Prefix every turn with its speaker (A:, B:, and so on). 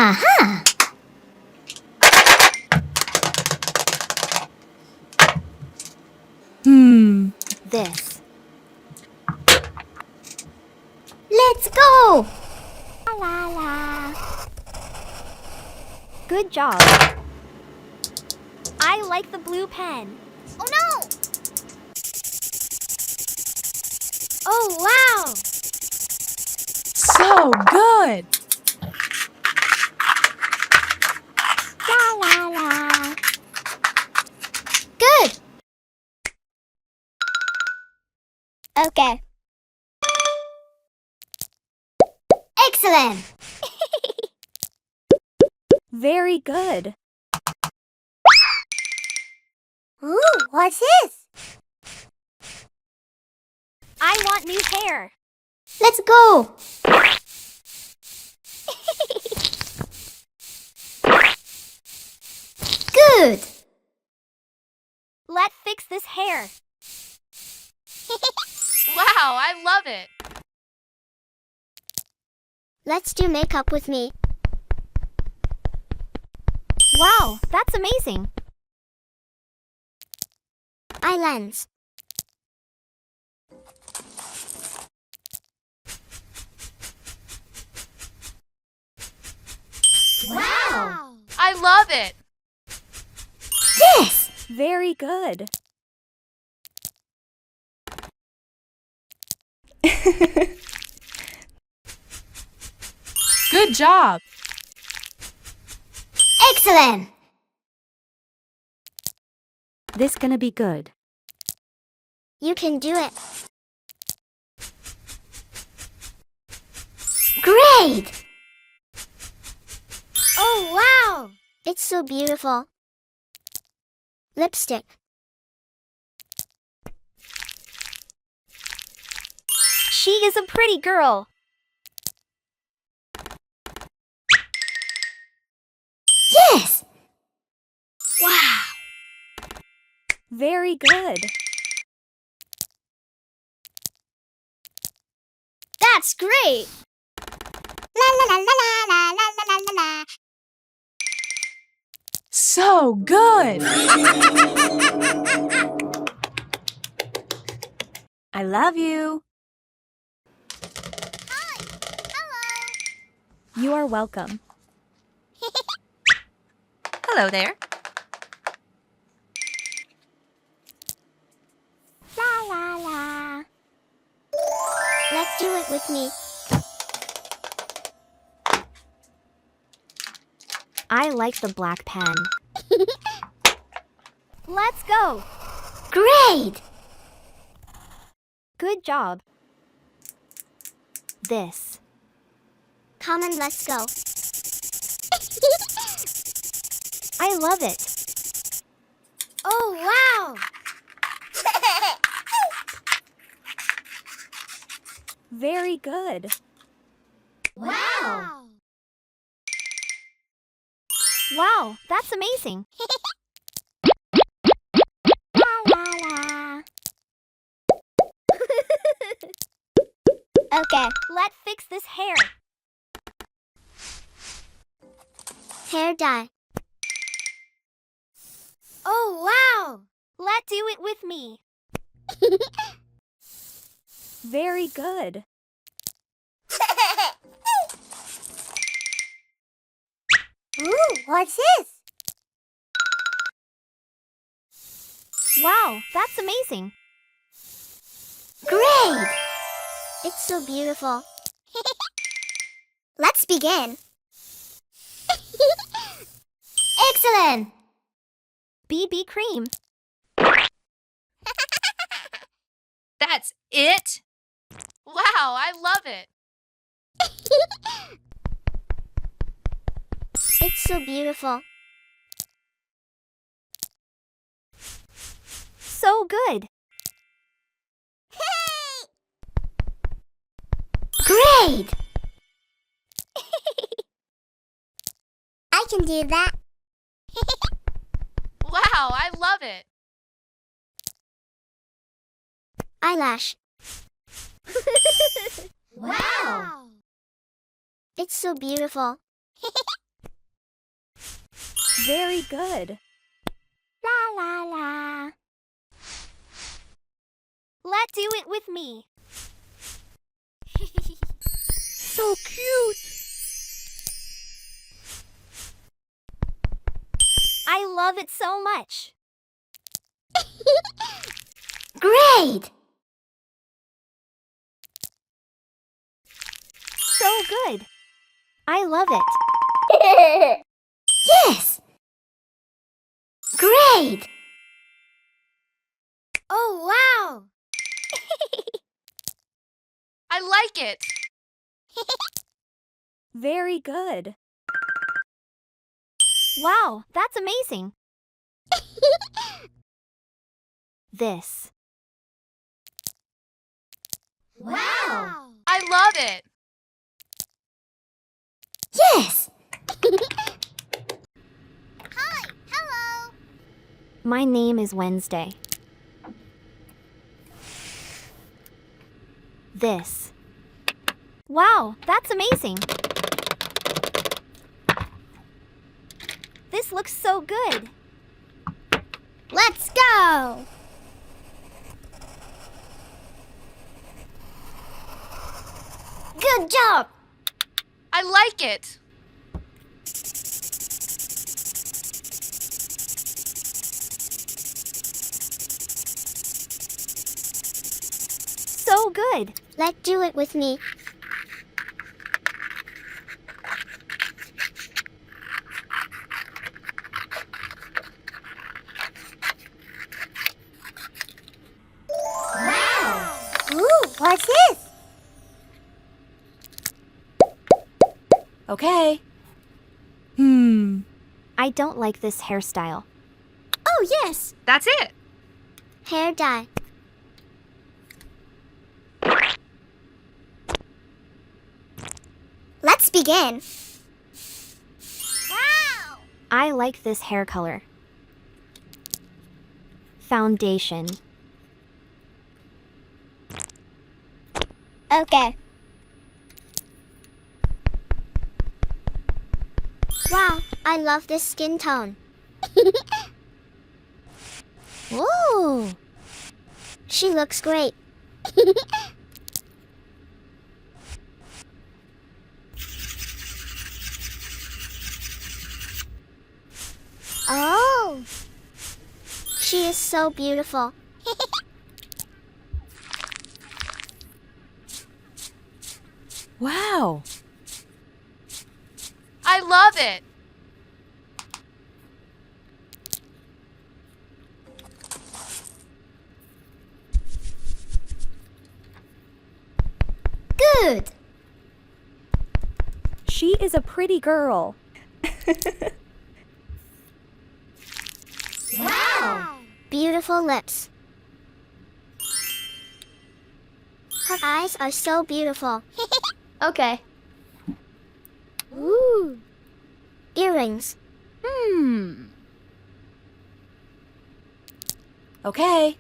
A: Aha! This. Let's go! La la.
B: Good job. I like the blue pen.
A: Oh no! Oh wow!
C: So good!
A: La la la. Good! Okay. Excellent!
B: Very good.
A: Ooh, what's this?
B: I want new hair.
A: Let's go! Good!
B: Let's fix this hair.
C: Wow, I love it!
A: Let's do makeup with me.
B: Wow, that's amazing.
A: Eyelens. Wow!
C: I love it!
A: This!
B: Very good.
C: Good job!
A: Excellent!
B: This gonna be good.
A: You can do it. Great! Oh, wow! It's so beautiful. Lipstick.
B: She is a pretty girl.
A: Yes! Wow!
B: Very good.
A: That's great! La la la la la la la la la la.
C: So good!
B: I love you.
A: Hi! Hello!
B: You are welcome.
C: Hello there.
A: La la la. Let's do it with me.
B: I like the black pen. Let's go.
A: Great!
B: Good job. This.
A: Come on, let's go.
B: I love it.
A: Oh, wow!
B: Very good.
A: Wow!
B: Wow, that's amazing.
A: La la la. Okay,
B: Let's fix this hair.
A: hair dye. Oh, wow!
B: Let's do it with me. Very good.
A: Ooh, what's this?
B: Wow, that's amazing.
A: Great! It's so beautiful. Let's begin. Excellent!
B: BB cream.
C: That's it? Wow, I love it!
A: It's so beautiful.
B: So good.
A: Great! I can do that.
C: Wow, I love it!
A: Eyelash. Wow! It's so beautiful.
B: Very good.
A: La la la.
B: Let's do it with me.
C: So cute.
B: I love it so much.
A: Great!
B: So good. I love it.
A: Yes! Great! Oh, wow!
C: I like it.
B: Very good. Wow, that's amazing. This.
A: Wow!
C: I love it.
A: Yes! Hi! Hello!
B: My name is Wednesday. This. Wow, that's amazing. This looks so good.
A: Let's go! Good job!
C: I like it.
B: So good.
A: Let's do it with me. Wow! Ooh, what's this?
C: Okay.
B: I don't like this hairstyle.
A: Oh, yes!
C: That's it.
A: Hair dye. Let's begin. Wow!
B: I like this hair color. Foundation.
A: Okay. Wow, I love this skin tone. Ooh. She looks great. Oh. She is so beautiful.
C: Wow. I love it.
A: Good.
B: She is a pretty girl.
A: Wow. Beautiful lips. Her eyes are so beautiful. Okay. Ooh. Earrings.
C: Okay.